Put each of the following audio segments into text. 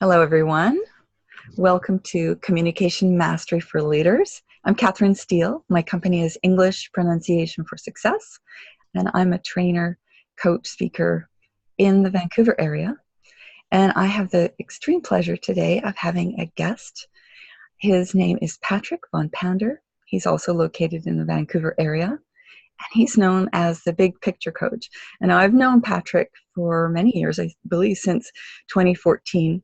Hello, everyone. Welcome to Communication Mastery for Leaders. I'm Catherine Steele. My company is English Pronunciation for Success, and I'm a trainer, coach, speaker in the Vancouver area. And I have the extreme pleasure today of having a guest. His name is Patrick von Pander. He's also located in the Vancouver area, and he's known as the Big Picture Coach. And I've known Patrick for many years, I believe since 2014.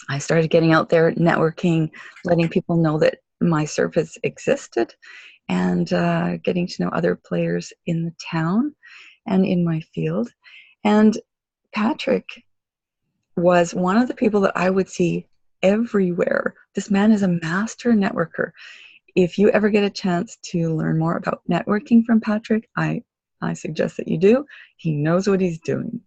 I started getting out there, networking, letting people know that my service existed, and getting to know other players in the town and in my field. And Patrick was one of the people that I would see everywhere. This man is a master networker. If you ever get a chance to learn more about networking from Patrick, I suggest that you do. He knows what he's doing.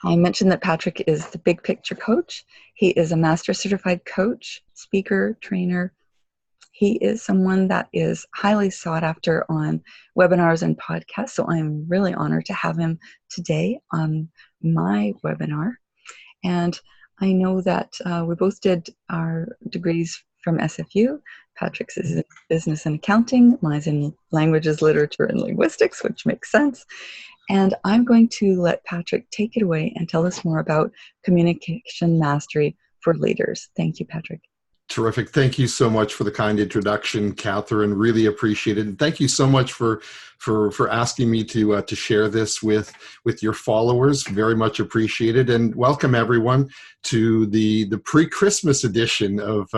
I mentioned that Patrick is the Big Picture Coach. He is a master certified coach, speaker, trainer. He is someone that is highly sought after on webinars and podcasts, so I'm really honored to have him today on my webinar. And I know that we both did our degrees from SFU. Patrick's is in business and accounting, mine's in languages, literature, and linguistics, which makes sense. And I'm going to let Patrick take it away and tell us more about communication mastery for leaders. Thank you, Patrick. Terrific. Thank you so much for the kind introduction, Catherine. Really appreciate it. And thank you so much for asking me to share this with your followers. Very much appreciated. And welcome everyone to the pre-Christmas edition of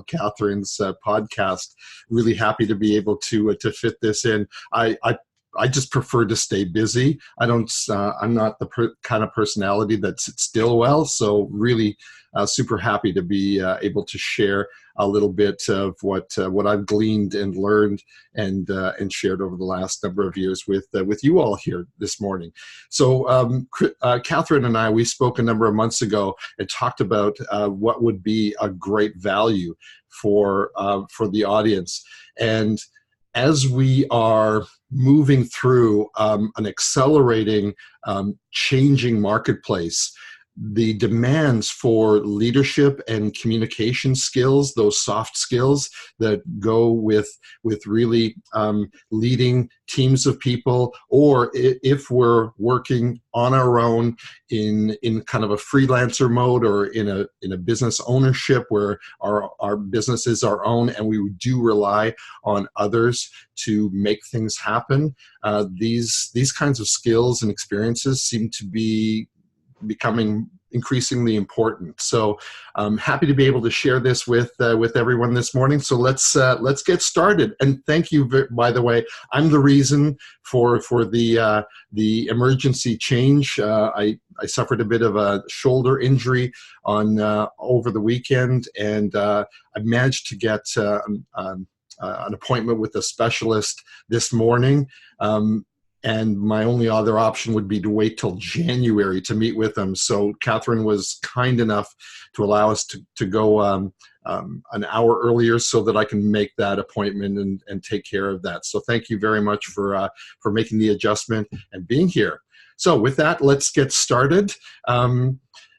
Catherine's podcast. Really happy to be able to fit this in. I just prefer to stay busy. I'm not the kind of personality that sits still well. So really super happy to be able to share a little bit of what I've gleaned and learned and shared over the last number of years with you all here this morning. So Catherine and I, we spoke a number of months ago and talked about what would be a great value for the audience. And as we are moving through an accelerating, changing marketplace, the demands for leadership and communication skills, those soft skills that go with really leading teams of people, or if we're working on our own in kind of a freelancer mode or in a business ownership where our business is our own and we do rely on others to make things happen, these kinds of skills and experiences seem to be becoming increasingly important. So I'm happy to be able to share this with everyone this morning. So let's get started. And thank you, by the way. I'm the reason for the emergency change. I suffered a bit of a shoulder injury on over the weekend, and I managed to get an appointment with a specialist this morning. And my only other option would be to wait till January to meet with them. So Catherine was kind enough to allow us to go an hour earlier so that I can make that appointment and take care of that. So thank you very much for making the adjustment and being here. So with that, let's get started.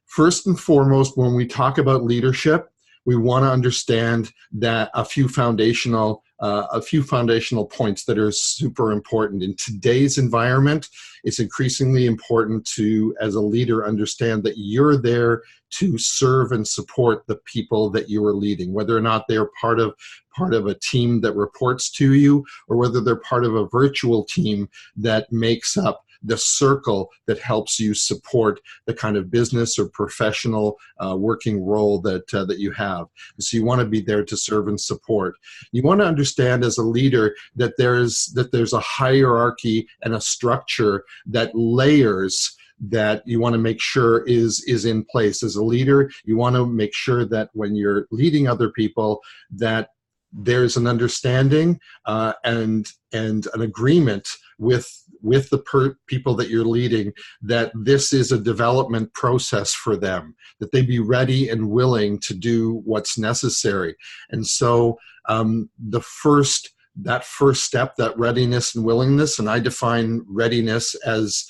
First and foremost, when we talk about leadership, we want to understand that a few foundational points that are super important. In today's environment, it's increasingly important to, as a leader, understand that you're there to serve and support the people that you are leading, whether or not they're part of a team that reports to you, or whether they're part of a virtual team that makes up the circle that helps you support the kind of business or professional working role that you have. So you want to be there to serve and support. You want to understand as a leader that there's a hierarchy and a structure that layers that you want to make sure is in place. As a leader, you want to make sure that when you're leading other people, that there's an understanding and an agreement with the people that you're leading, that this is a development process for them, that they be ready and willing to do what's necessary. And so the first that first step, that readiness and willingness, and I define readiness as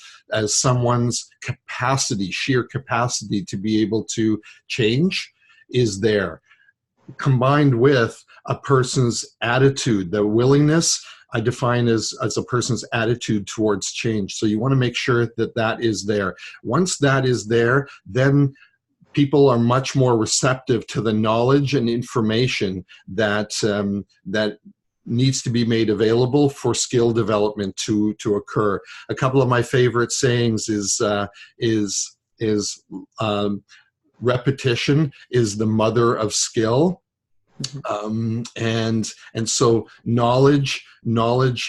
someone's capacity, sheer capacity to be able to change, is there. Combined with a person's attitude, the willingness, I define as a person's attitude towards change. So you want to make sure that that is there. Once that is there, then people are much more receptive to the knowledge and information that that needs to be made available for skill development to occur. A couple of my favorite sayings is repetition is the mother of skill. And so knowledge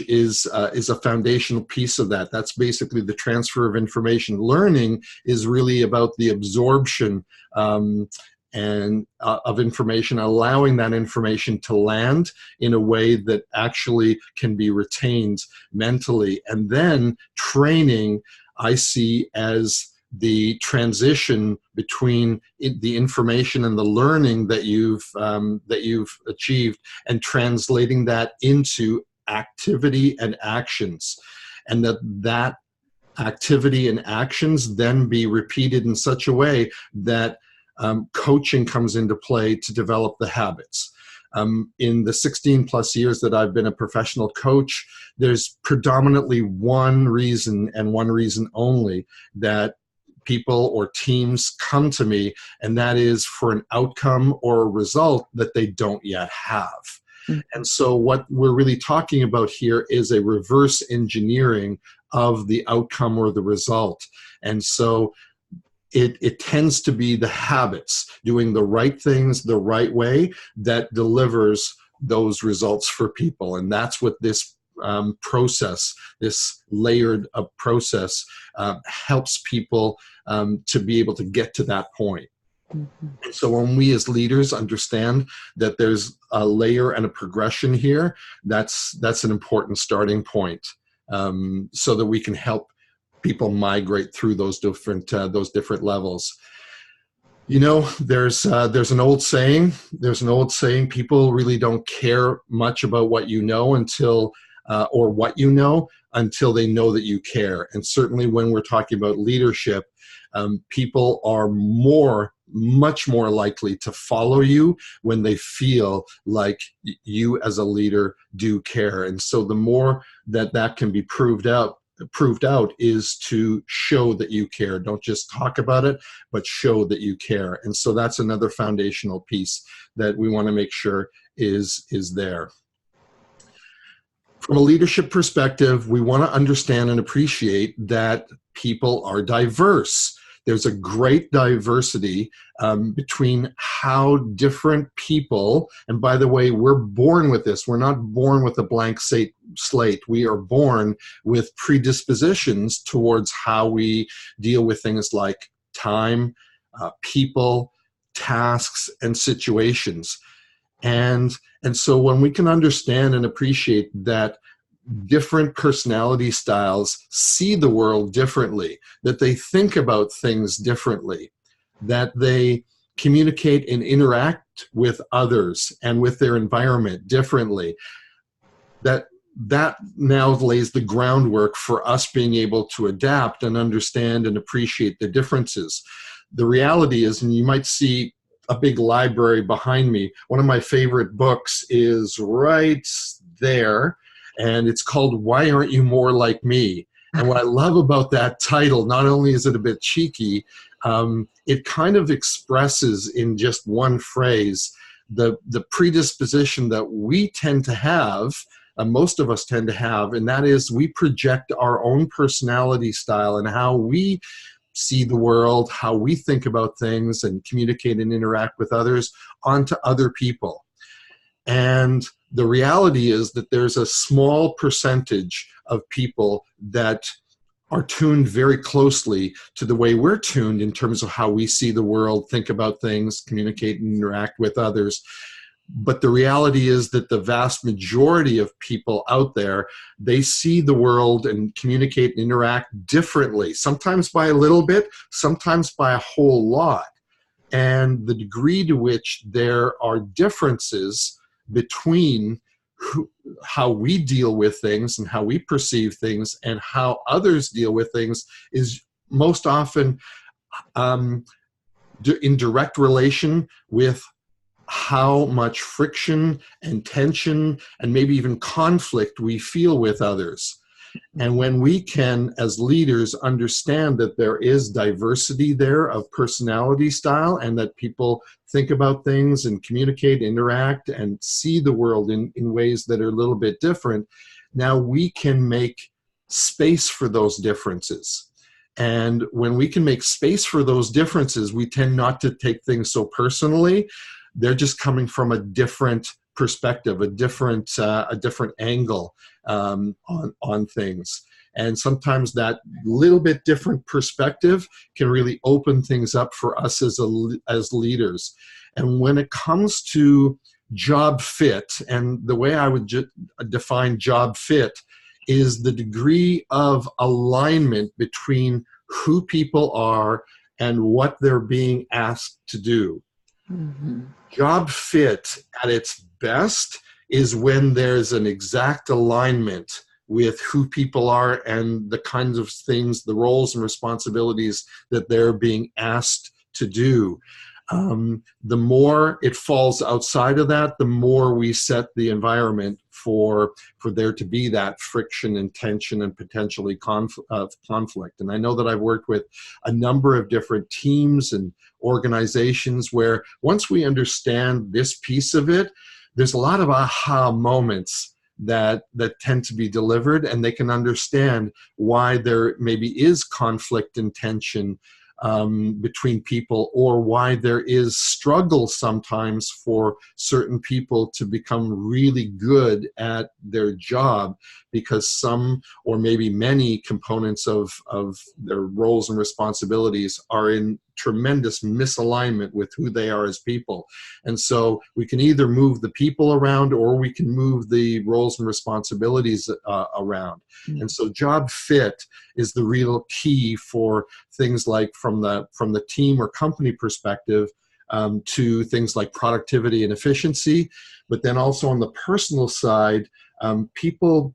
is a foundational piece of that. That's basically the transfer of information. Learning is really about the absorption of information, allowing that information to land in a way that actually can be retained mentally. And then training, I see as the transition between the information and the learning that you've achieved, and translating that into activity and actions, and that activity and actions then be repeated in such a way that coaching comes into play to develop the habits. In the 16 plus years that I've been a professional coach, there's predominantly one reason, and one reason only, that people or teams come to me, and that is for an outcome or a result that they don't yet have. Mm-hmm. And so what we're really talking about here is a reverse engineering of the outcome or the result. And so it tends to be the habits, doing the right things the right way, that delivers those results for people. And that's what this process, this layered process, helps people to be able to get to that point. Mm-hmm. So when we as leaders understand that there's a layer and a progression here, that's an important starting point, so that we can help people migrate through those different levels. You know, there's an old saying. People really don't care much about what you know until until they know that you care. And certainly when we're talking about leadership, people are much more likely to follow you when they feel like you as a leader do care. And so the more that can be proved out is to show that you care. Don't just talk about it, but show that you care. And so that's another foundational piece that we want to make sure is there. From a leadership perspective, we want to understand and appreciate that people are diverse. There's a great diversity between how different people, and by the way, we're born with this. We're not born with a blank slate. We are born with predispositions towards how we deal with things like time, people, tasks, and situations. And so when we can understand and appreciate that different personality styles see the world differently, that they think about things differently, that they communicate and interact with others and with their environment differently, that now lays the groundwork for us being able to adapt and understand and appreciate the differences. The reality is, and you might see a big library behind me, one of my favorite books is right there, and it's called Why Aren't You More Like Me? And what I love about that title, not only is it a bit cheeky, it kind of expresses in just one phrase the predisposition that we tend to have, most of us tend to have, and that is we project our own personality style and how we see the world, how we think about things and communicate and interact with others onto other people. And the reality is that there's a small percentage of people that are tuned very closely to the way we're tuned in terms of how we see the world, think about things, communicate and interact with others. But the reality is that the vast majority of people out there, they see the world and communicate and interact differently, sometimes by a little bit, sometimes by a whole lot. And the degree to which there are differences between how we deal with things and how we perceive things and how others deal with things is most often in direct relation with how much friction and tension and maybe even conflict we feel with others. And when we can, as leaders, understand that there is diversity there of personality style and that people think about things and communicate, interact, and see the world in ways that are a little bit different, now we can make space for those differences. And when we can make space for those differences, we tend not to take things so personally. They're just coming from a different perspective, a different angle on things. And sometimes that little bit different perspective can really open things up for us as leaders. And when it comes to job fit, and the way I would define job fit is the degree of alignment between who people are and what they're being asked to do. Mm-hmm. Job fit at its best is when there's an exact alignment with who people are and the kinds of things, the roles and responsibilities that they're being asked to do. The more it falls outside of that, the more we set the environment for there to be that friction and tension and potentially conflict. And I know that I've worked with a number of different teams and organizations where once we understand this piece of it, there's a lot of aha moments that tend to be delivered, and they can understand why there maybe is conflict and tension between people, or why there is struggle sometimes for certain people to become really good at their job because some or maybe many components of their roles and responsibilities are in tremendous misalignment with who they are as people. And so we can either move the people around or we can move the roles and responsibilities around. Mm-hmm. And so job fit is the real key for things like from the team or company perspective to things like productivity and efficiency. But then also on the personal side, people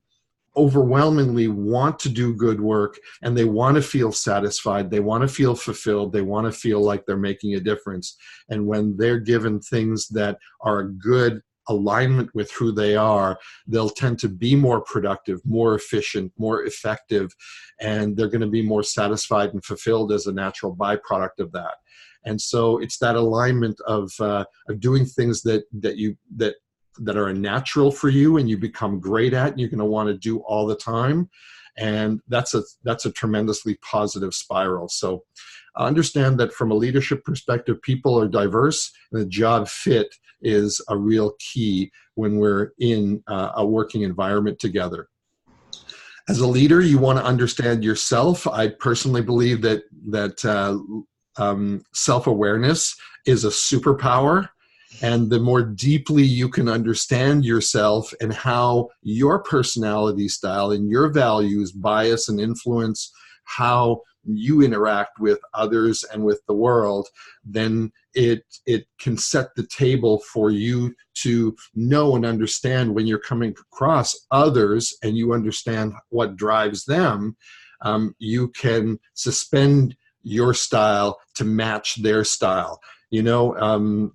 overwhelmingly want to do good work and they want to feel satisfied, they want to feel fulfilled, they want to feel like they're making a difference. And when they're given things that are a good alignment with who they are, they'll tend to be more productive, more efficient, more effective, and they're going to be more satisfied and fulfilled as a natural byproduct of that. And so it's that alignment of doing things that are a natural for you and you become great at and you're going to want to do all the time. And that's a tremendously positive spiral. So understand that from a leadership perspective, people are diverse, and the job fit is a real key when we're in a working environment together. As a leader, you want to understand yourself. I personally believe that self-awareness is a superpower. And the more deeply you can understand yourself and how your personality style and your values bias and influence how you interact with others and with the world, then it can set the table for you to know and understand when you're coming across others and you understand what drives them, you can suspend your style to match their style. You know,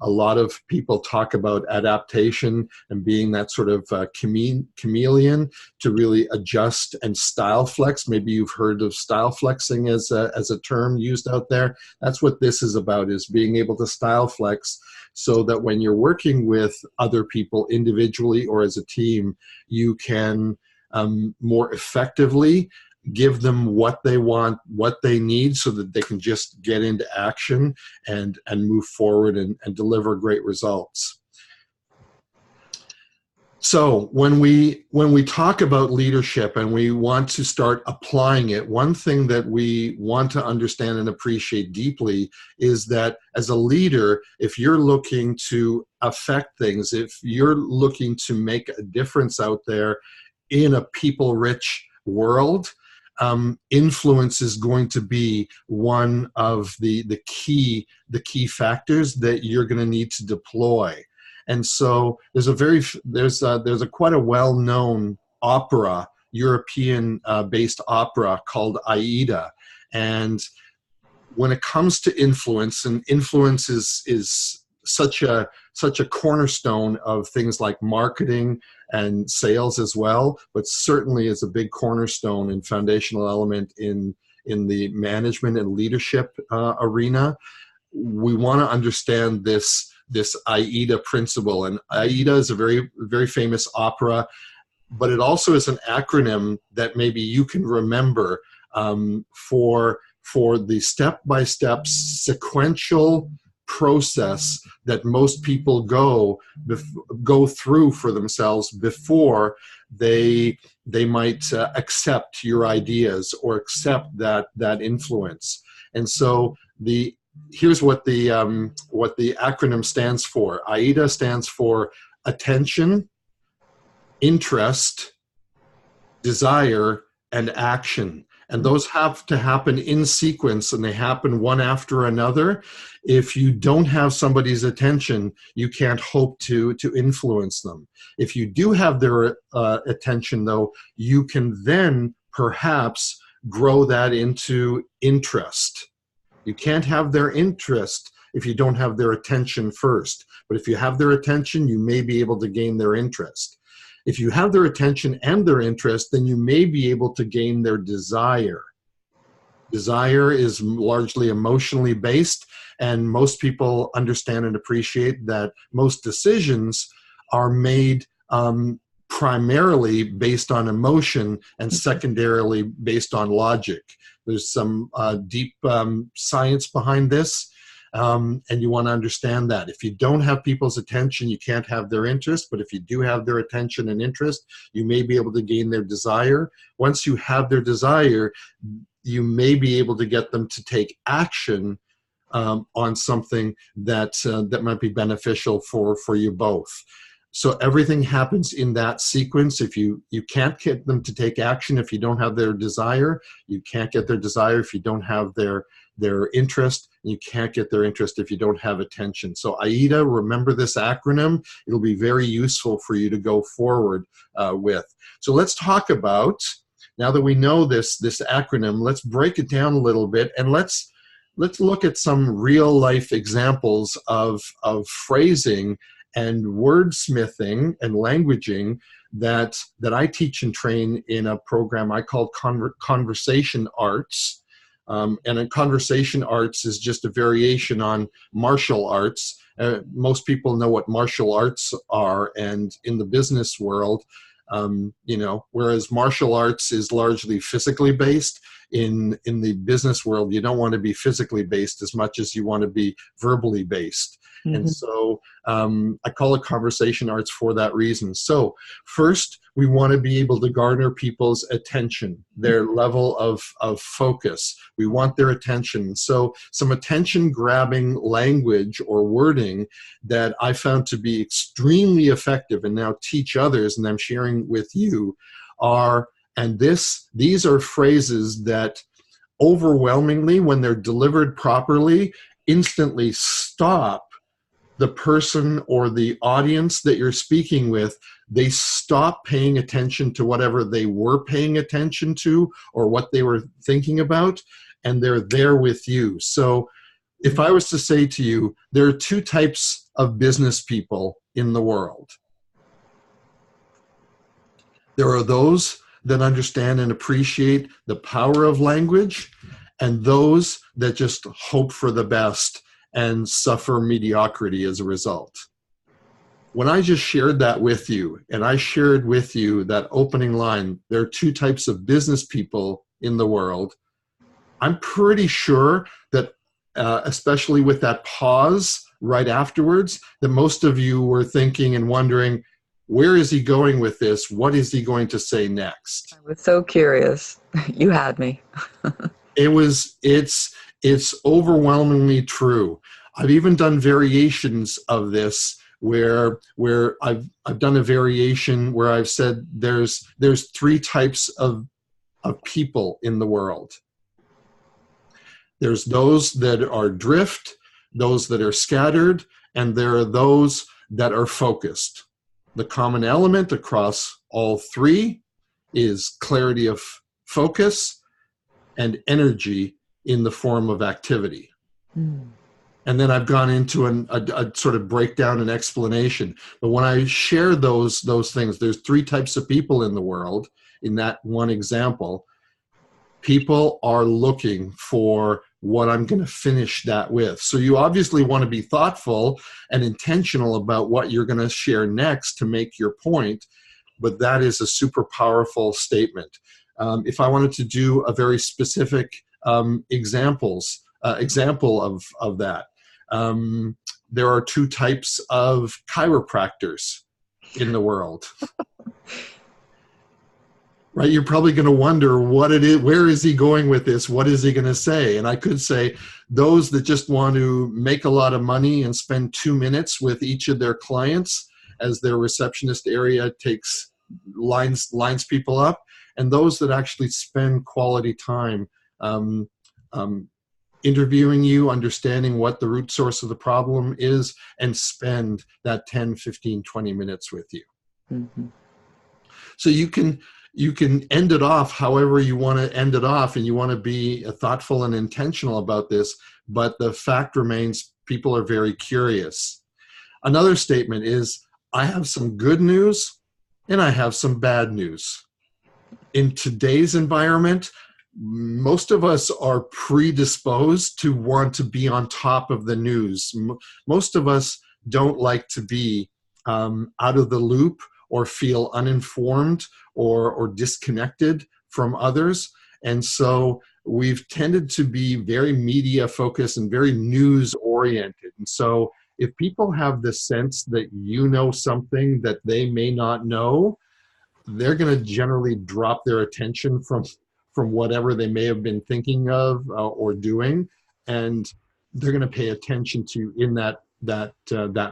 a lot of people talk about adaptation and being that sort of chameleon to really adjust and style flex. Maybe you've heard of style flexing as a term used out there. That's what this is about, is being able to style flex so that when you're working with other people individually or as a team, you can more effectively give them what they want, what they need, so that they can just get into action and move forward and deliver great results. So when we talk about leadership and we want to start applying it, one thing that we want to understand and appreciate deeply is that as a leader, if you're looking to affect things, if you're looking to make a difference out there in a people-rich world, influence is going to be one of the key factors that you're going to need to deploy. And so there's a quite a well-known opera, European based opera called Aida. And when it comes to influence, and influence is such a cornerstone of things like marketing and sales as well, but certainly is a big cornerstone and foundational element in the management and leadership arena. We want to understand this AIDA principle, and AIDA is a very, very famous opera, but it also is an acronym that maybe you can remember for the step-by-step sequential process that most people go through for themselves before they might accept your ideas or accept that influence. And so here's what the acronym stands for. AIDA stands for attention, interest, desire, and action. And those have to happen in sequence, and they happen one after another. If you don't have somebody's attention, you can't hope to influence them. If you do have their attention, though, you can then perhaps grow that into interest. You can't have their interest if you don't have their attention first. But if you have their attention, you may be able to gain their interest. If you have their attention and their interest, then you may be able to gain their desire. Desire is largely emotionally based, and most people understand and appreciate that most decisions are made primarily based on emotion and secondarily based on logic. There's some deep science behind this. And you want to understand that. If you don't have people's attention, you can't have their interest. But if you do have their attention and interest, you may be able to gain their desire. Once you have their desire, you may be able to get them to take action on something that might be beneficial for you both. So everything happens in that sequence. If you can't get them to take action if you don't have their desire, you can't get their desire if you don't have their interest, and you can't get their interest if you don't have attention. So AIDA, remember this acronym. It'll be very useful for you to go forward with. So let's talk about, now that we know this acronym, let's break it down a little bit, and let's look at some real life examples of phrasing and wordsmithing and languaging that I teach and train in a program I call Conversation Arts. And in conversation arts is just a variation on martial arts. Most people know what martial arts are, and in the business world, whereas martial arts is largely physically based, in the business world, you don't want to be physically based as much as you want to be verbally based. Mm-hmm. And so I call it conversation arts for that reason. So first, we want to be able to garner people's attention, their level of focus. We want their attention. So some attention-grabbing language or wording that I found to be extremely effective and now teach others, and I'm sharing with you, these are phrases that overwhelmingly, when they're delivered properly, instantly stop the person or the audience that you're speaking with. They stop paying attention to whatever they were paying attention to or what they were thinking about, and they're there with you. So if I was to say to you, there are two types of business people in the world. There are those that understand and appreciate the power of language, and those that just hope for the best and suffer mediocrity as a result. When I just shared that with you, and I shared with you that opening line, there are two types of business people in the world, I'm pretty sure that, especially with that pause right afterwards, that most of you were thinking and wondering, where is he going with this? What is he going to say next? I was so curious. You had me. It's overwhelmingly true. I've even done variations of this where I've done a variation where I've said there's three types of people in the world. There's those that are drift, those that are scattered, and there are those that are focused. The common element across all three is clarity of focus and energy in the form of activity. And then I've gone into a sort of breakdown and explanation. But when I share those things, there's three types of people in the world. In that one example, people are looking for what I'm going to finish that with. So you obviously want to be thoughtful and intentional about what you're going to share next to make your point. But that is a super powerful statement. If I wanted to do a very specific example of that, there are two types of chiropractors in the world. Right? You're probably going to wonder what it is, where is he going with this? What is he going to say? And I could say those that just want to make a lot of money and spend 2 minutes with each of their clients as their receptionist area lines people up, and those that actually spend quality time interviewing you, understanding what the root source of the problem is, and spend that 10, 15, 20 minutes with you. Mm-hmm. So you can end it off however you want to end it off, and you want to be thoughtful and intentional about this, but the fact remains people are very curious. Another statement is, I have some good news and I have some bad news. In today's environment, most of us are predisposed to want to be on top of the news. Most of us don't like to be out of the loop or feel uninformed or disconnected from others. And so we've tended to be very media focused and very news oriented. And so if people have the sense that you know something that they may not know, they're going to generally drop their attention from whatever they may have been thinking of or doing, and they're going to pay attention to in that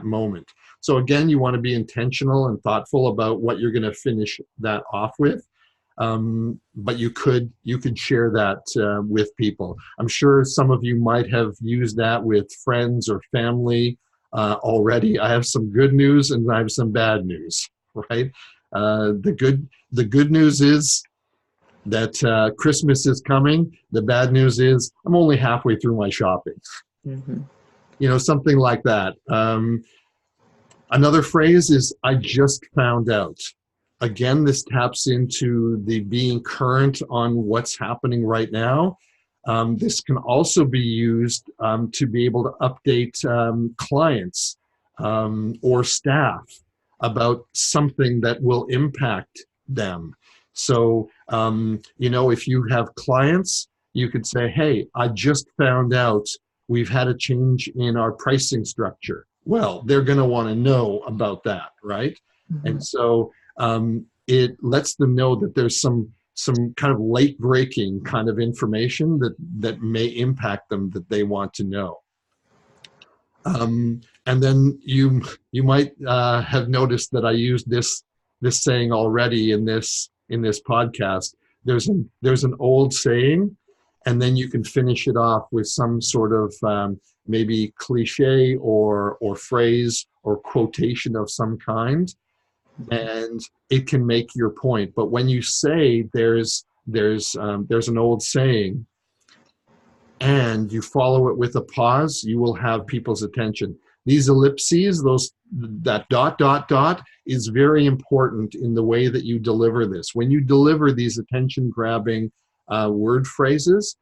moment. So again, you want to be intentional and thoughtful about what you're going to finish that off with. But you could share that with people. I'm sure some of you might have used that with friends or family already. I have some good news and I have some bad news, right? The good news is that Christmas is coming. The bad news is I'm only halfway through my shopping. Mm-hmm. You know, something like that. Another phrase is, I just found out. Again, this taps into the being current on what's happening right now. This can also be used to be able to update clients or staff about something that will impact them. So, if you have clients, you could say, hey, I just found out we've had a change in our pricing structure. Well, they're going to want to know about that, right? Mm-hmm. And so it lets them know that there's some kind of late breaking kind of information that may impact them that they want to know. And then you might have noticed that I used this saying already in this podcast. There's an old saying, and then you can finish it off with some sort of maybe cliche or phrase or quotation of some kind, and it can make your point. But when you say there's an old saying and you follow it with a pause, you will have people's attention. These ellipses, that dot is very important in the way that you deliver this. When you deliver these attention-grabbing word phrases,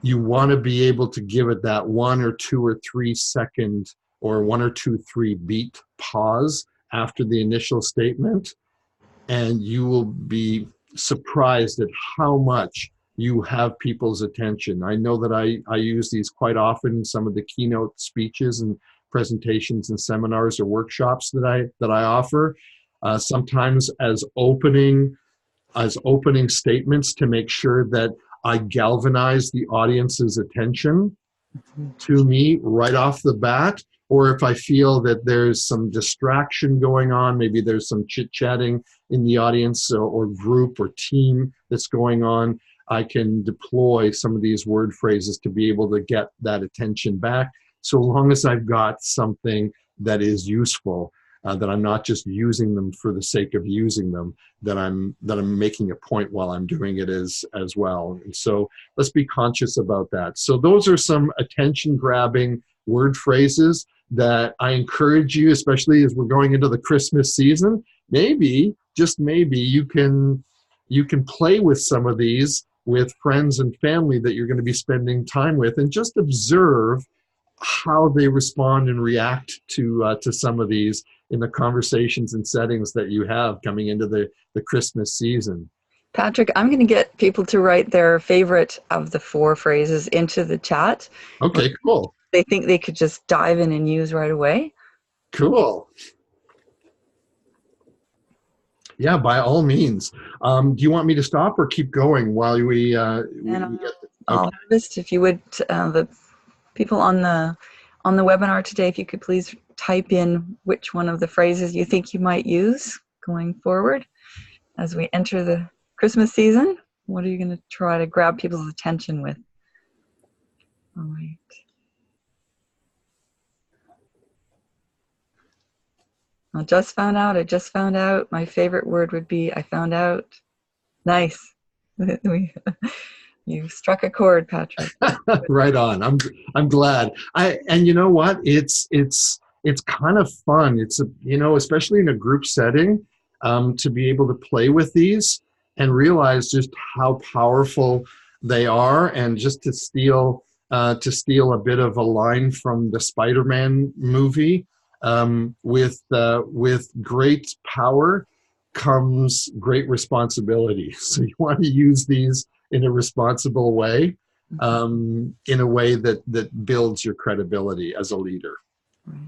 you want to be able to give it that 1 or 2 or 3 second or 1 or 2, 3 beat pause after the initial statement, and you will be surprised at how much you have people's attention. I know that I use these quite often in some of the keynote speeches and presentations and seminars or workshops that I offer, sometimes as opening statements to make sure that I galvanize the audience's attention to me right off the bat. Or if I feel that there's some distraction going on, maybe there's some chit-chatting in the audience or group or team that's going on, I can deploy some of these word phrases to be able to get that attention back, so long as I've got something that is useful. that I'm not just using them for the sake of using them, that I'm making a point while I'm doing it as well. And so let's be conscious about that. So those are some attention grabbing word phrases that I encourage you, especially as we're going into the Christmas season. Maybe, just maybe, you can play with some of these with friends and family that you're going to be spending time with, and just observe how they respond and react to some of these in the conversations and settings that you have coming into the Christmas season. Patrick, I'm going to get people to write their favorite of the 4 phrases into the chat. Okay, cool. They think they could just dive in and use right away. Cool. Yeah, by all means. Do you want me to stop or keep going while we get I'll harvest, if you would, the people on the webinar today, if you could please type in which one of the phrases you think you might use going forward as we enter the Christmas season. What are you going to try to grab people's attention with? All right. I just found out. My favorite word would be I found out. Nice. You struck a chord, Patrick. Right on. I'm glad. And you know what? It's kind of fun. It's especially in a group setting, to be able to play with these and realize just how powerful they are. And just to steal a bit of a line from the Spider-Man movie, with great power comes great responsibility. So you want to use these in a responsible way, in a way that builds your credibility as a leader. Right.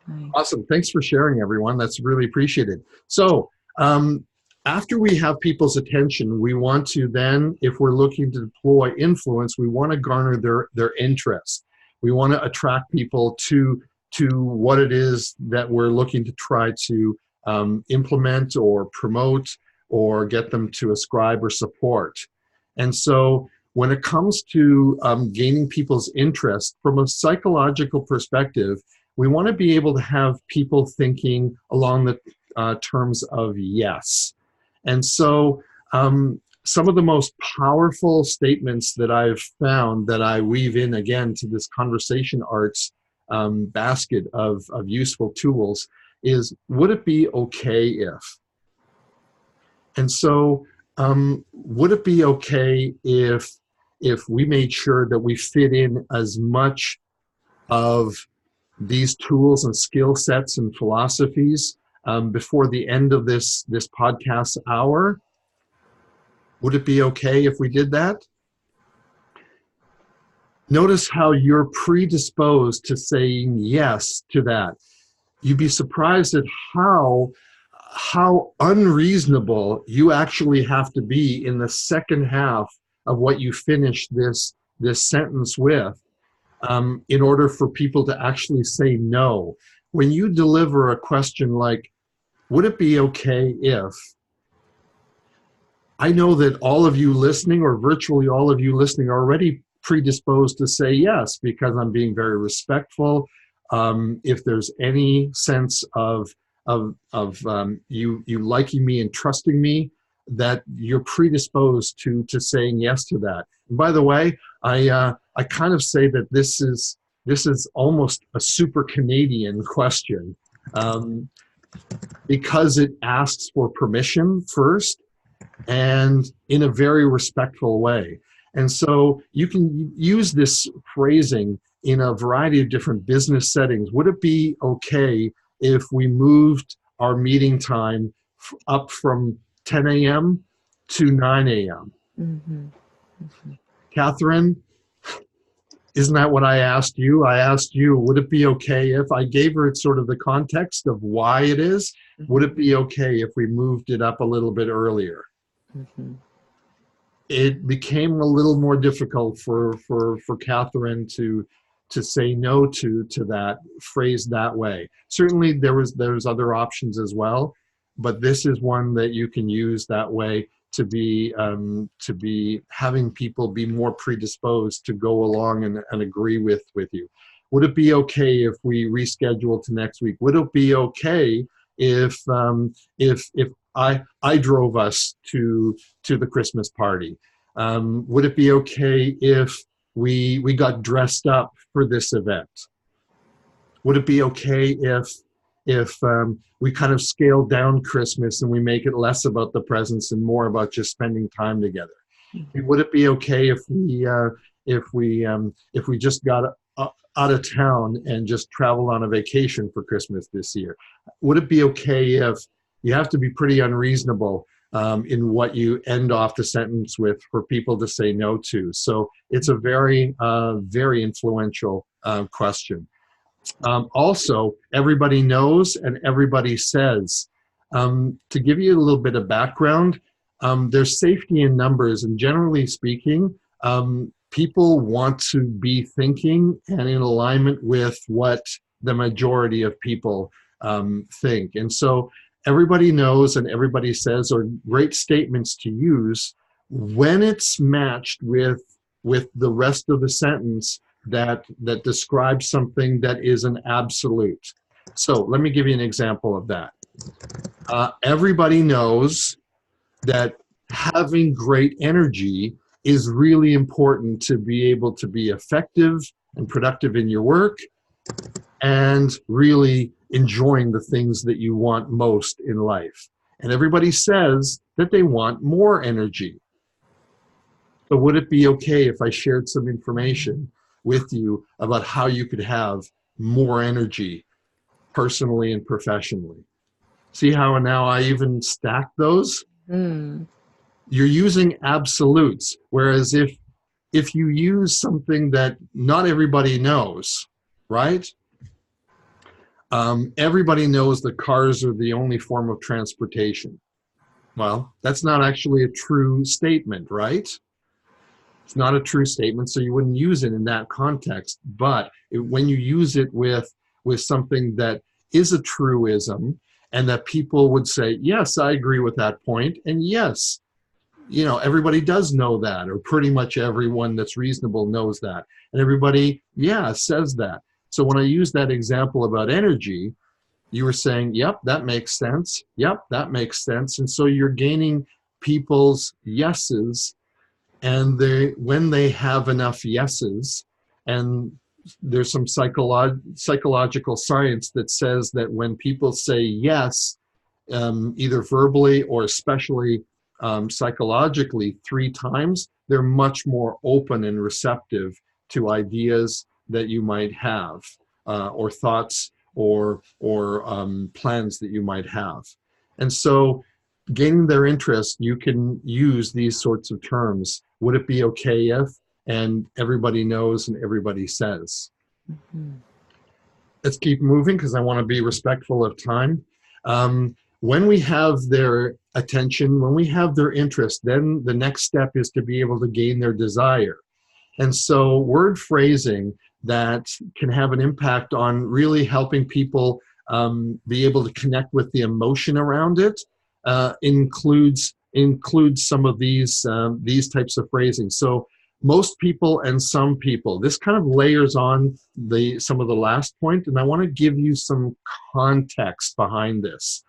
Nice. Awesome. Thanks for sharing, everyone. That's really appreciated. So after we have people's attention, we want to then, if we're looking to deploy influence, we want to garner their interest. We want to attract people to what it is that we're looking to try to implement or promote or get them to ascribe or support. And so when it comes to gaining people's interest from a psychological perspective, we want to be able to have people thinking along the terms of yes. And so some of the most powerful statements that I've found that I weave in again to this conversation arts basket of useful tools is, would it be okay if? And so would it be okay if we made sure that we fit in as much of these tools and skill sets and philosophies before the end of this podcast hour? Would it be okay if we did that? Notice how you're predisposed to saying yes to that. You'd be surprised at how unreasonable you actually have to be in the second half of what you finish this sentence with, in order for people to actually say no. When you deliver a question like, would it be okay if? I know that all of you listening, or virtually all of you listening, are already predisposed to say yes, because I'm being very respectful. If there's any sense of you liking me and trusting me, that you're predisposed to saying yes to that. And by the way, I kind of say that this is almost a super Canadian question, because it asks for permission first and in a very respectful way. And so you can use this phrasing in a variety of different business settings. Would it be okay if we moved our meeting time up from 10 a.m. to 9 a.m.? Mm-hmm. Mm-hmm. Catherine, isn't that what I asked you? I asked you, would it be okay if I gave her sort of the context of why it is? Mm-hmm. Would it be okay if we moved it up a little bit earlier? Mm-hmm. It became a little more difficult for Catherine to say no to that phrase that way. Certainly there's other options as well, but this is one that you can use that way to be having people be more predisposed to go along and agree with you. Would it be okay if we reschedule to next week? Would it be okay if I drove us to the Christmas party? Would it be okay if we got dressed up for this event? Would it be okay if we kind of scale down Christmas and we make it less about the presents and more about just spending time together? Would it be okay if we just got out of town and just traveled on a vacation for Christmas this year? Would it be okay if you have to be pretty unreasonable in what you end off the sentence with for people to say no to? So it's a very, very influential question. Also, everybody knows and everybody says. To give you a little bit of background, there's safety in numbers, and generally speaking, people want to be thinking and in alignment with what the majority of people think. And so everybody knows and everybody says are great statements to use when it's matched with the rest of the sentence that describes something that is an absolute. So let me give you an example of that. Everybody knows that having great energy is really important to be able to be effective and productive in your work and really enjoying the things that you want most in life. And everybody says that they want more energy. So would it be okay if I shared some information with you about how you could have more energy personally and professionally? See how now I even stack those? You're using absolutes, whereas if you use something that not everybody knows, right? Everybody knows that cars are the only form of transportation. Well, that's not actually a true statement, right? It's not a true statement, so you wouldn't use it in that context. But when you use it with something that is a truism, and that people would say, yes, I agree with that point, and yes, everybody does know that, or pretty much everyone that's reasonable knows that, and everybody, says that. So when I use that example about energy, you were saying, yep, that makes sense. Yep, that makes sense. And so you're gaining people's yeses, and when they have enough yeses, and there's some psychological science that says that when people say yes, either verbally or especially psychologically 3 times, they're much more open and receptive to ideas that you might have, or thoughts or plans that you might have. And so gaining their interest, you can use these sorts of terms. Would it be okay if? And everybody knows and everybody says. Let's keep moving because I want to be respectful of time. When we have their attention, when we have their interest, then the next step is to be able to gain their desire. And so word phrasing that can have an impact on really helping people be able to connect with the emotion around it includes some of these types of phrasing. So most people and some people, this kind of layers on some of the last point, and I want to give you some context behind this.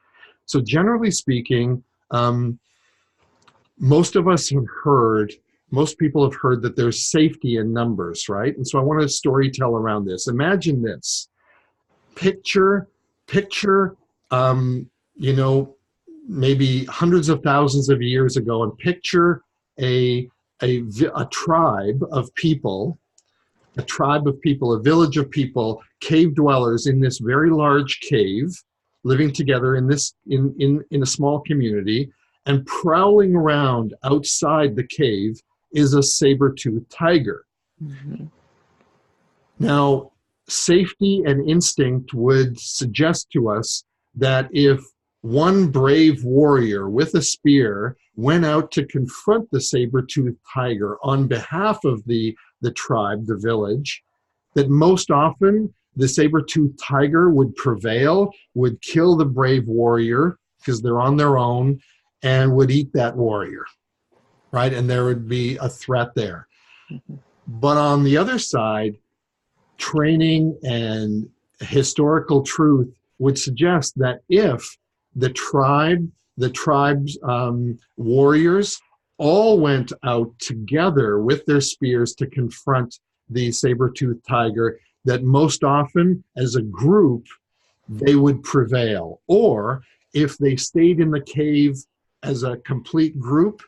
So generally speaking, most people have heard that there's safety in numbers, right? And so I want to storytell around this. Imagine this. Picture, maybe hundreds of thousands of years ago, and picture a tribe of people, a village of people, cave dwellers in this very large cave, living together in a small community, and prowling around outside the cave is a saber-toothed tiger. Now, safety and instinct would suggest to us that if one brave warrior with a spear went out to confront the saber-toothed tiger on behalf of the tribe, the village, that most often the saber-toothed tiger would prevail, would kill the brave warrior because they're on their own, and would eat that warrior, right? And there would be a threat there. But on the other side, training and historical truth would suggest that if the tribe's warriors all went out together with their spears to confront the saber-toothed tiger, that most often as a group they would prevail. Or if they stayed in the cave as a complete group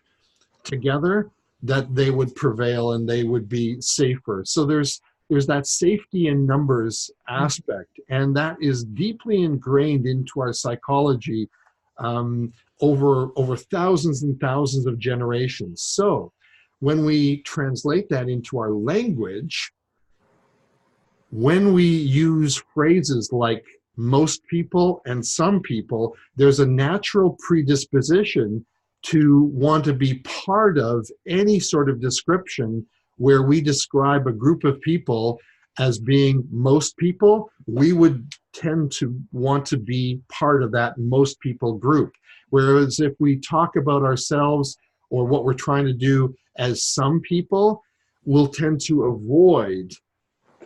together, that they would prevail and they would be safer. So there's that safety in numbers aspect, and that is deeply ingrained into our psychology over thousands and thousands of generations. So when we translate that into our language, when we use phrases like most people and some people, there's a natural predisposition to want to be part of any sort of description where we describe a group of people as being most people. We would tend to want to be part of that most people group. Whereas if we talk about ourselves or what we're trying to do as some people, we'll tend to avoid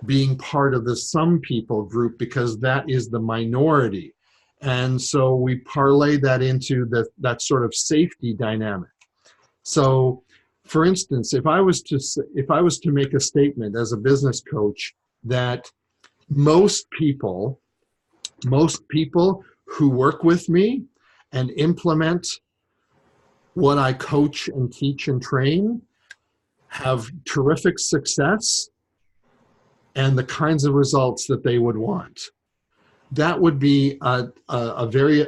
being part of the some people group because that is the minority. And so we parlay that into that sort of safety dynamic. So for instance, if I was to make a statement as a business coach that most people who work with me and implement what I coach and teach and train have terrific success and the kinds of results that they would want, that would be a very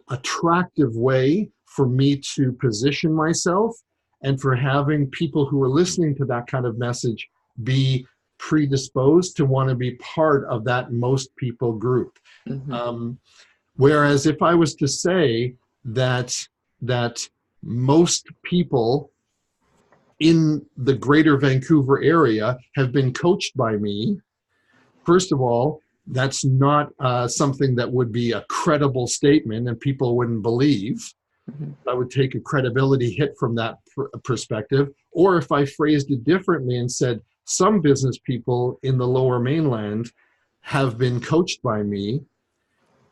attractive way for me to position myself and for having people who are listening to that kind of message be predisposed to want to be part of that most people group. Mm-hmm. Whereas if I was to say that most people in the greater Vancouver area have been coached by me, first of all, that's not something that would be a credible statement and people wouldn't believe. Mm-hmm. I would take a credibility hit from that perspective. Or if I phrased it differently and said, some business people in the Lower Mainland have been coached by me,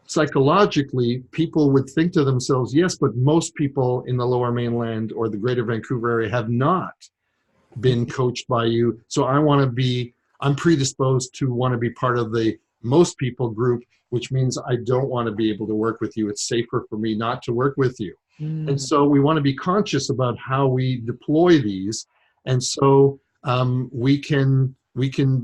psychologically, people would think to themselves, yes, but most people in the Lower Mainland or the greater Vancouver area have not been coached by you. So I'm predisposed to want to be part of the most people group, which means I don't want to be able to work with you. It's safer for me not to work with you. Mm. And so we want to be conscious about how we deploy these. And so we can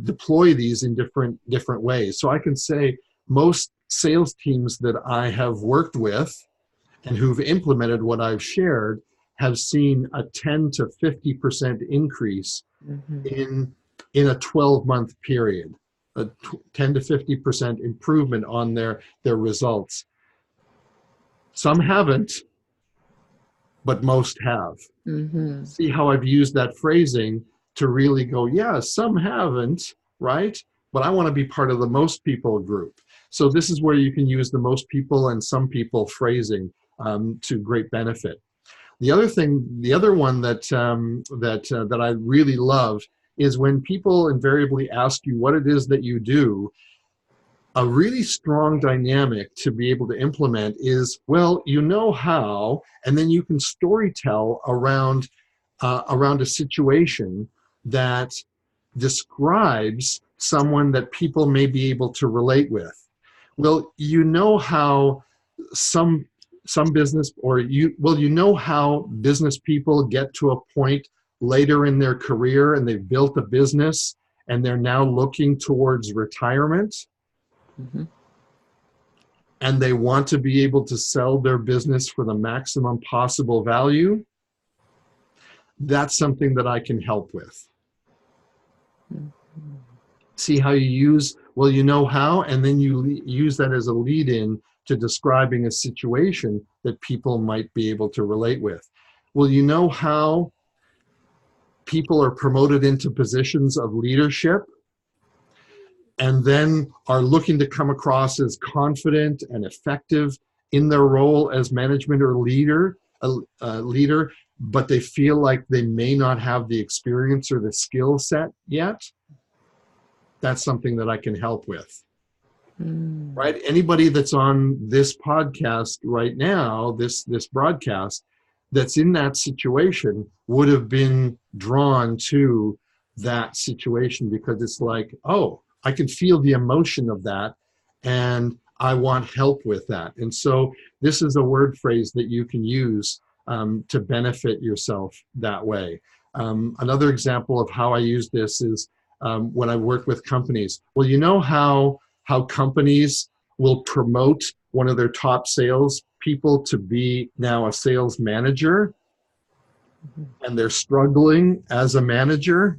deploy these in different ways. So I can say most sales teams that I have worked with and who've implemented what I've shared have seen a 10 to 50% increase mm-hmm. in a 12-month period, a 10 to 50% improvement on their results. Some haven't, but most have. Mm-hmm. See how I've used that phrasing to really go, yeah, some haven't, right? But I want to be part of the most people group. So this is where you can use the most people and some people phrasing to great benefit. The other one that I really love is when people invariably ask you what it is that you do. A really strong dynamic to be able to implement is, well, you know how, and then you can storytell around a situation that describes someone that people may be able to relate with. Well, you know how some business, you know how business people get to a point later in their career and they've built a business and they're now looking towards retirement. Mm-hmm. And they want to be able to sell their business for the maximum possible value. That's something that I can help with. Mm-hmm. See how you use, well, you know how, and then you use that as a lead-in to describing a situation that people might be able to relate with. Well, you know how people are promoted into positions of leadership and then are looking to come across as confident and effective in their role as management or leader, but they feel like they may not have the experience or the skill set yet. that's something that I can help with. Mm. Right? Anybody that's on this podcast right now, this broadcast, that's in that situation would have been drawn to that situation because it's like, oh, I can feel the emotion of that and I want help with that. And so this is a word phrase that you can use to benefit yourself that way. Another example of how I use this is when I work with companies. Well, you know how companies will promote one of their top sales people to be now a sales manager, and they're struggling as a manager.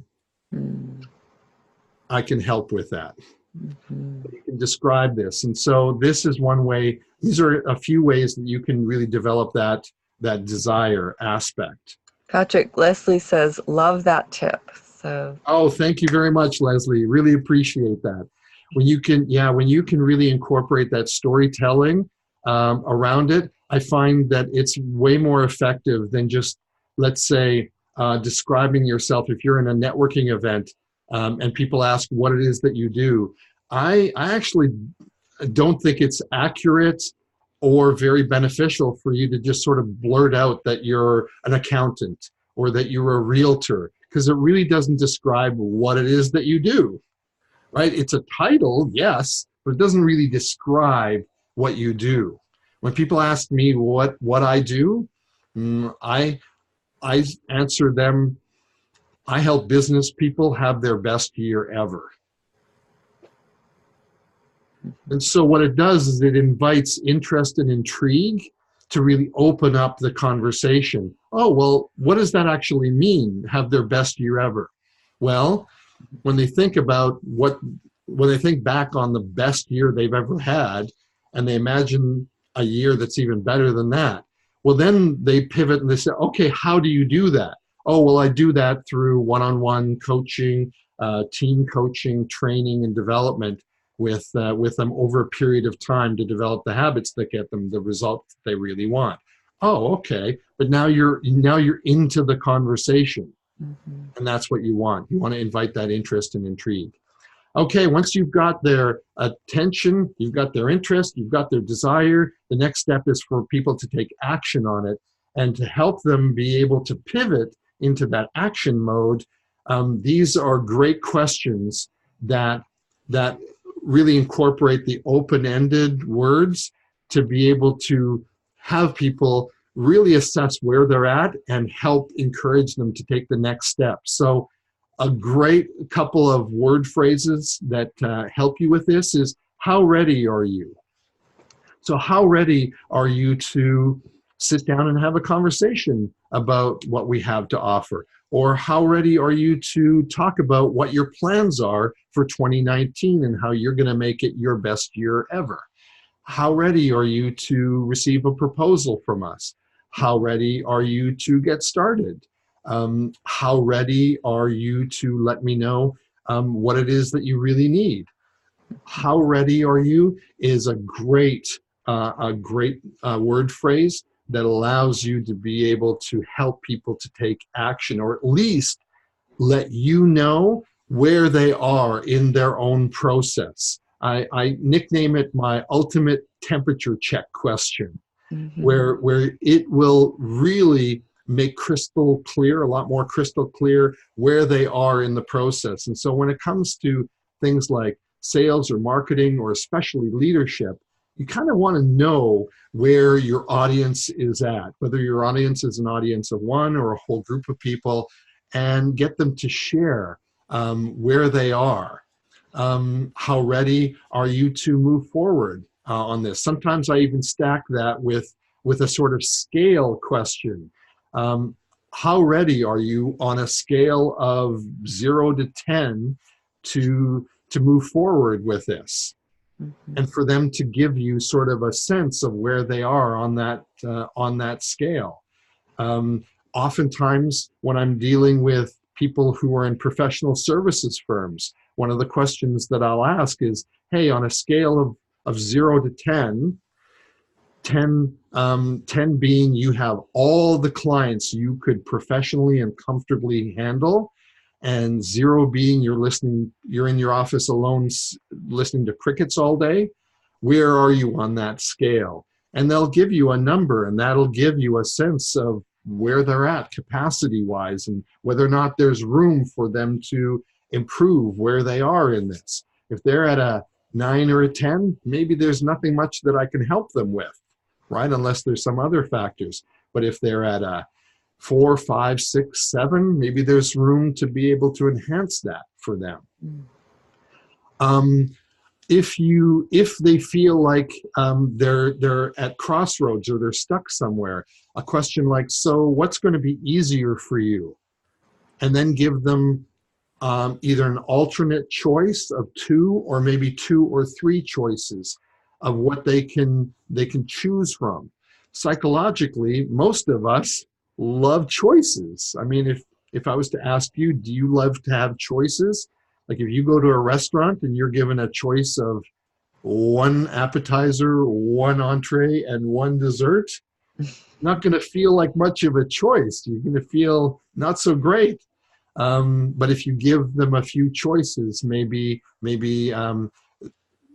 Mm. I can help with that. Mm-hmm. You can describe this. And so this is one way. These are a few ways that you can really develop that desire aspect. Patrick, Leslie says, love that tip. So, oh, thank you very much, Leslie. Really appreciate that. When you can really incorporate that storytelling around it, I find that it's way more effective than just, let's say, describing yourself. If you're in a networking event and people ask what it is that you do, I actually don't think it's accurate or very beneficial for you to just sort of blurt out that you're an accountant or that you're a realtor, because it really doesn't describe what it is that you do, right? It's a title, yes, but it doesn't really describe what you do. When people ask me what I do, I answer them, I help business people have their best year ever. And so what it does is it invites interest and intrigue to really open up the conversation. Oh, well, what does that actually mean, have their best year ever? Well, when they think about when they think back on the best year they've ever had, and they imagine a year that's even better than that, well, then they pivot and they say, okay, how do you do that? Oh, well, I do that through one-on-one coaching, team coaching, training, and development with them over a period of time to develop the habits that get them the results they really want. Oh, okay. But now you're into the conversation. mm-hmm. And that's what you want. You want to invite that interest and intrigue. Okay, once you've got their attention, you've got their interest, you've got their desire, the next step is for people to take action on it and to help them be able to pivot into that action mode. These are great questions that really incorporate the open-ended words to be able to have people really assess where they're at and help encourage them to take the next step. So a great couple of word phrases that help you with this is, how ready are you? So how ready are you to sit down and have a conversation about what we have to offer? Or how ready are you to talk about what your plans are for 2019 and how you're going to make it your best year ever? How ready are you to receive a proposal from us? How ready are you to get started? How ready are you to let me know what it is that you really need? How ready are you is a great word phrase that allows you to be able to help people to take action, or at least let you know where they are in their own process. I nickname it my ultimate temperature check question, Mm-hmm. where it will really make crystal clear, a lot more crystal clear, where they are in the process. And so when it comes to things like sales or marketing, or especially leadership, you kind of want to know where your audience is at, whether your audience is an audience of one or a whole group of people, and get them to share where they are. How ready are you to move forward on this? Sometimes I even stack that with a sort of scale question. How ready are you on a scale of 0 to 10 to move forward with this? Mm-hmm. And for them to give you sort of a sense of where they are on that scale. Oftentimes, when I'm dealing with people who are in professional services firms, one of the questions that I'll ask is, hey, on a scale of 0 to 10, 10 being you have all the clients you could professionally and comfortably handle, and 0 being you're in your office alone listening to crickets all day. Where are you on that scale? And they'll give you a number, and that'll give you a sense of where they're at capacity-wise and whether or not there's room for them to improve where they are in this. If they're at a 9 or a 10, maybe there's nothing much that I can help them with, right? Unless there's some other factors. But if they're at a 4, 5, 6, 7, maybe there's room to be able to enhance that for them. If they feel like they're at crossroads or they're stuck somewhere, a question like, so what's going to be easier for you? And then give them either an alternate choice of 2 or maybe 2 or 3 choices of what they can choose from. Psychologically, most of us love choices. I mean, if I was to ask you, do you love to have choices? Like if you go to a restaurant and you're given a choice of 1 appetizer, 1 entree, and 1 dessert, not going to feel like much of a choice. You're going to feel not so great. But if you give them a few choices, maybe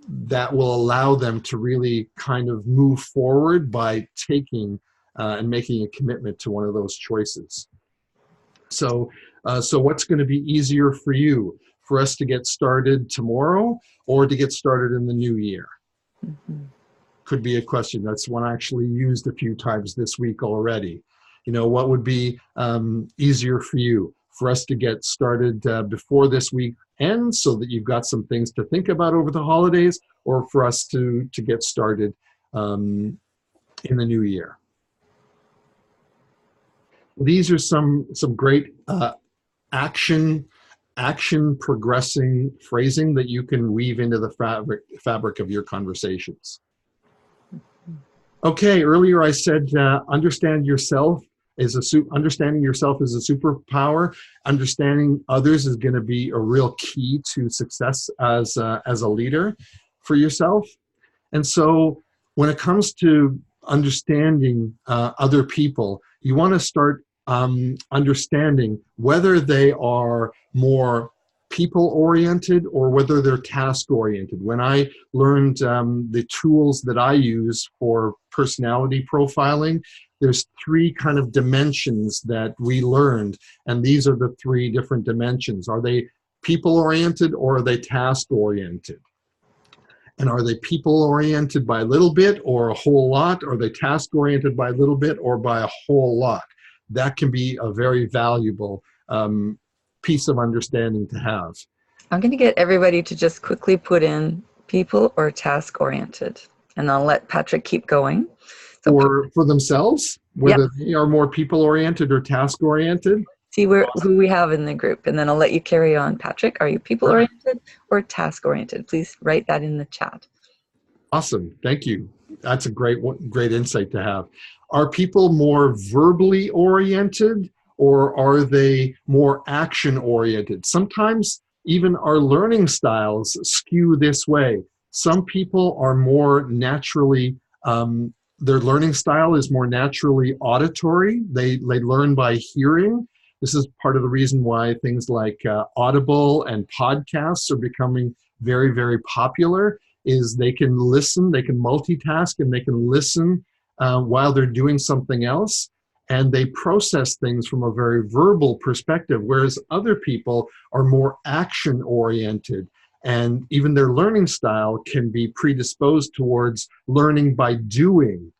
that will allow them to really kind of move forward by taking and making a commitment to one of those choices. So what's going to be easier for you? For us to get started tomorrow or to get started in the new year? Mm-hmm. Could be a question. That's one I actually used a few times this week already. What would be easier for you? For us to get started before this week ends so that you've got some things to think about over the holidays, or for us to get started in the new year? These are some great action progressing phrasing that you can weave into the fabric of your conversations. Okay, earlier I said understanding yourself is a superpower. Understanding others is going to be a real key to success as a leader for yourself. And so when it comes to understanding other people, you want to start understanding whether they are more people-oriented or whether they're task-oriented. When I learned the tools that I use for personality profiling, there's 3 kind of dimensions that we learned, and these are the 3 different dimensions. Are they people-oriented or are they task-oriented? And are they people-oriented by a little bit or a whole lot? Or are they task-oriented by a little bit or by a whole lot? That can be a very valuable piece of understanding to have. I'm going to get everybody to just quickly put in people or task-oriented, and I'll let Patrick keep going. So or for themselves, whether they are more people-oriented or task-oriented. See who we have in the group, and then I'll let you carry on. Patrick, are you people-oriented or task-oriented? Please write that in the chat. Awesome. Thank you. That's a great insight to have. Are people more verbally oriented or are they more action oriented? Sometimes even our learning styles skew this way. Some people are more naturally, their learning style is more naturally auditory. They learn by hearing. This is part of the reason why things like Audible and podcasts are becoming very, very popular, is they can listen, they can multitask, and they can listen while they're doing something else, and they process things from a very verbal perspective, whereas other people are more action-oriented, and even their learning style can be predisposed towards learning by doing.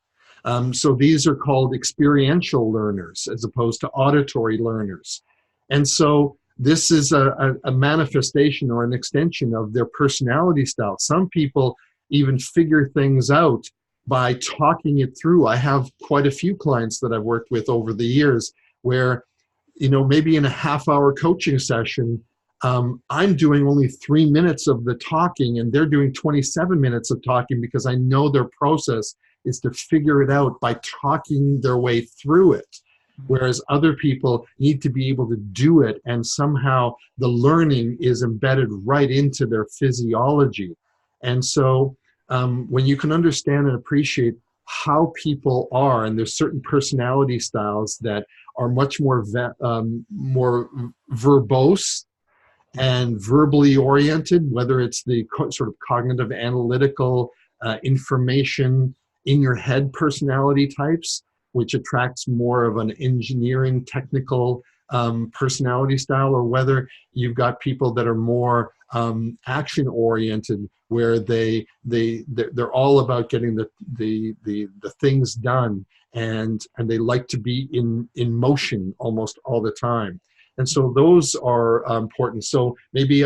So these are called experiential learners as opposed to auditory learners. And so this is a manifestation or an extension of their personality style. Some people even figure things out by talking it through. I have quite a few clients that I've worked with over the years where, maybe in a half-hour coaching session, I'm doing only 3 minutes of the talking and they're doing 27 minutes of talking because I know their process is to figure it out by talking their way through it. Whereas other people need to be able to do it, and somehow the learning is embedded right into their physiology. And so when you can understand and appreciate how people are, and there's certain personality styles that are much more more verbose and verbally oriented, whether it's the sort of cognitive analytical information in your head personality types, which attracts more of an engineering technical personality style, or whether you've got people that are more action oriented, where they're all about getting the things done, and they like to be in motion almost all the time. And so those are important. So maybe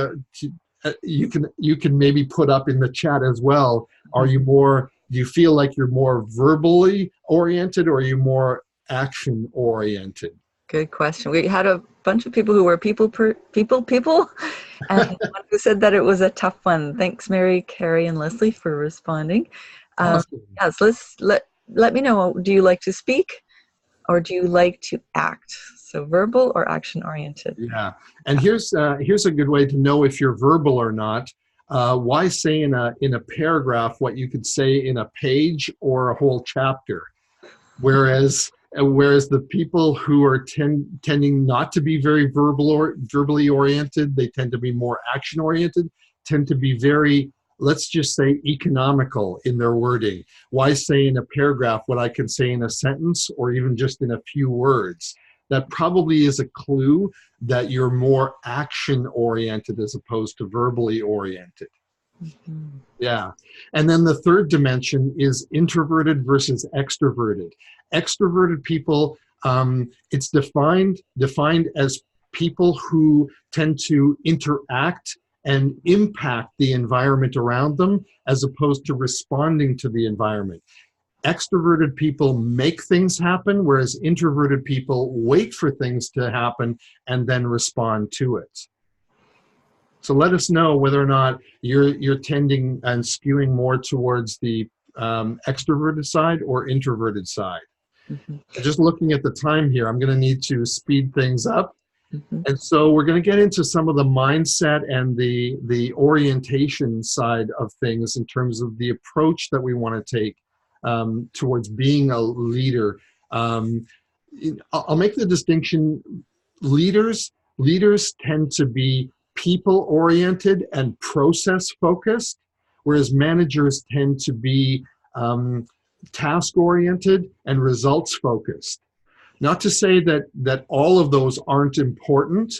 you can maybe put up in the chat as well. Do you feel like you're more verbally oriented, or are you more action oriented? Good question. We had a bunch of people who were people, and one who said that it was a tough one. Thanks, Mary, Carrie, and Leslie for responding. Awesome. Yes, let me know. Do you like to speak, or do you like to act? So verbal or action oriented? Yeah, and here's a good way to know if you're verbal or not. Why say in a paragraph what you could say in a page or a whole chapter? Whereas the people who are tending not to be very verbally oriented, they tend to be more action oriented, tend to be very, let's just say, economical in their wording. Why say in a paragraph what I can say in a sentence, or even just in a few words? That probably is a clue that you're more action oriented as opposed to verbally oriented. Mm-hmm. Yeah. And then the third dimension is introverted versus extroverted. Extroverted people, it's defined as people who tend to interact and impact the environment around them, as opposed to responding to the environment. Extroverted people make things happen, whereas introverted people wait for things to happen and then respond to it. So let us know whether or not you're tending and skewing more towards the extroverted side or introverted side. Mm-hmm. Just looking at the time here, I'm going to need to speed things up. Mm-hmm. And so we're going to get into some of the mindset and the orientation side of things in terms of the approach that we want to take towards being a leader. I'll make the distinction. Leaders tend to be people-oriented and process-focused, whereas managers tend to be task-oriented and results-focused. Not to say that all of those aren't important,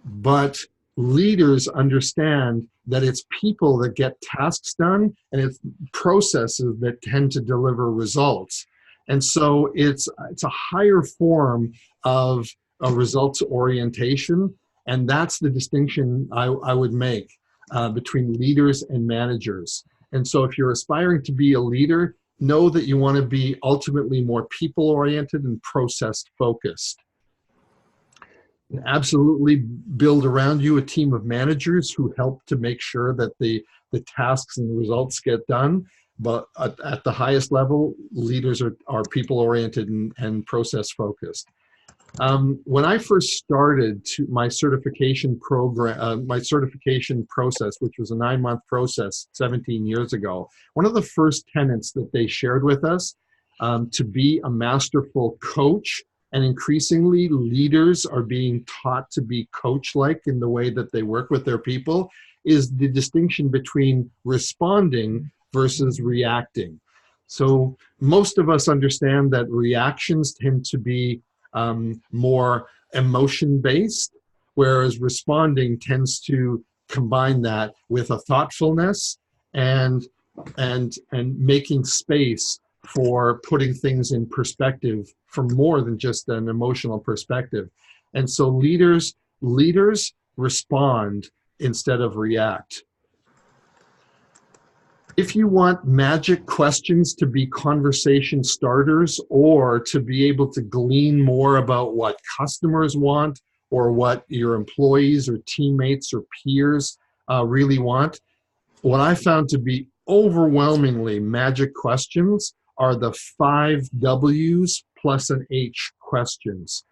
but leaders understand that it's people that get tasks done, and it's processes that tend to deliver results. And so it's a higher form of a results orientation, and that's the distinction I would make between leaders and managers. And so if you're aspiring to be a leader, know that you want to be ultimately more people-oriented and process-focused. And absolutely build around you a team of managers who help to make sure that the tasks and the results get done. But at the highest level, leaders are people-oriented and process-focused. When I first started my certification program, my certification process, which was a 9-month process 17 years ago, one of the first tenets that they shared with us, to be a masterful coach, and increasingly leaders are being taught to be coach-like in the way that they work with their people, is the distinction between responding versus reacting. So most of us understand that reactions tend to be more emotion-based, whereas responding tends to combine that with a thoughtfulness and making space for putting things in perspective from more than just an emotional perspective. And so leaders respond instead of react. If you want magic questions to be conversation starters, or to be able to glean more about what customers want, or what your employees or teammates or peers really want, what I found to be overwhelmingly magic questions are the 5 W's plus an H questions.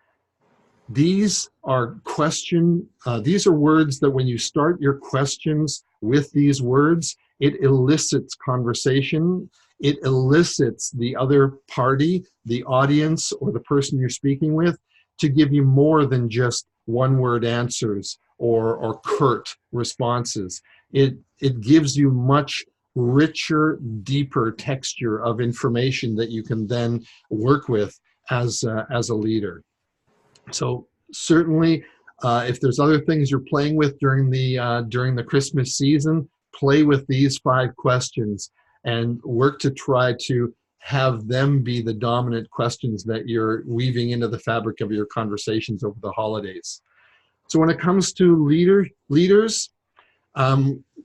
These are words that when you start your questions with these words, it elicits conversation. it elicits the other party, the audience, or the person you're speaking with to give you more than just one-word answers or curt responses. It gives you much richer, deeper texture of information that you can then work with as a leader. So certainly, if there's other things you're playing with during the Christmas season, play with these 5 questions and work to try to have them be the dominant questions that you're weaving into the fabric of your conversations over the holidays. So when it comes to leaders,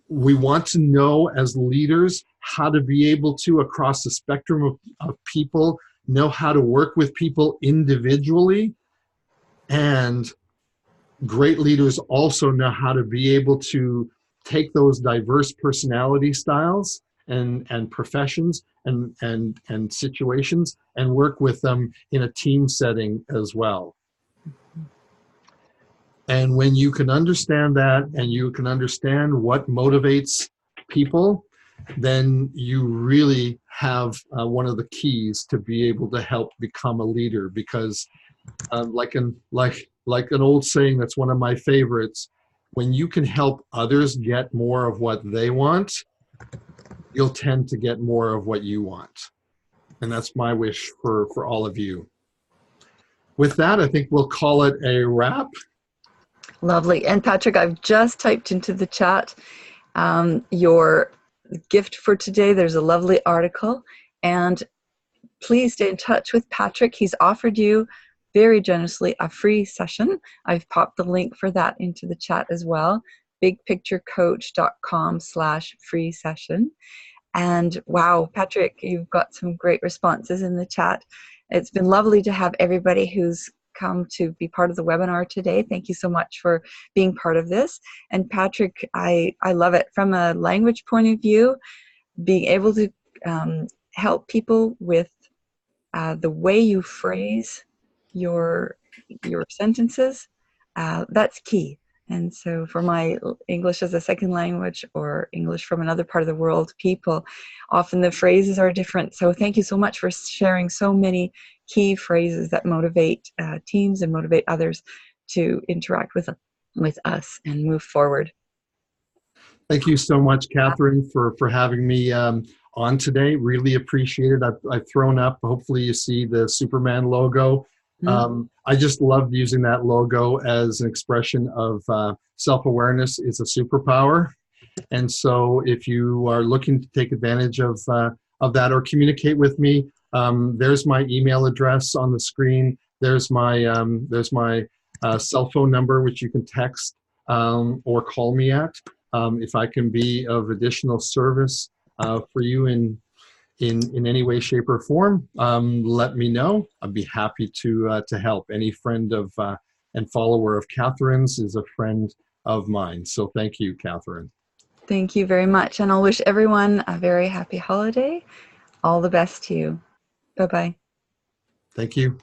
we want to know as leaders how to be able to, across the spectrum of people, know how to work with people individually. And great leaders also know how to be able to take those diverse personality styles and professions and situations and work with them in a team setting as well. And when you can understand that and you can understand what motivates people, then you really have one of the keys to be able to help become a leader. Because like an old saying that's one of my favorites, when you can help others get more of what they want, you'll tend to get more of what you want. And that's my wish for all of you. With that, I think we'll call it a wrap. Lovely. And Patrick, I've just typed into the chat your gift for today. There's a lovely article. And please stay in touch with Patrick. He's offered you very generously a free session. I've popped the link for that into the chat as well. bigpicturecoach.com/free session. And wow, Patrick, you've got some great responses in the chat. It's been lovely to have everybody who's come to be part of the webinar today. Thank you so much for being part of this. And Patrick, I love it. From a language point of view, being able to help people with the way you phrase your sentences, that's key. And so for my English as a second language or English from another part of the world people, often the phrases are different. So thank you so much for sharing so many key phrases that motivate teams and motivate others to interact with us and move forward. Thank you so much, Catherine, for having me on today. Really appreciate it. I've thrown up, hopefully you see the Superman logo. I just love using that logo as an expression of self-awareness is a superpower. And so if you are looking to take advantage of that or communicate with me, there's my email address on the screen. There's my cell phone number, which you can text or call me at. If I can be of additional service for you in any way, shape, or form, let me know. I'd be happy to help. Any friend of and follower of Catherine's is a friend of mine. So thank you, Catherine. Thank you very much. And I'll wish everyone a very happy holiday. All the best to you. Bye-bye. Thank you.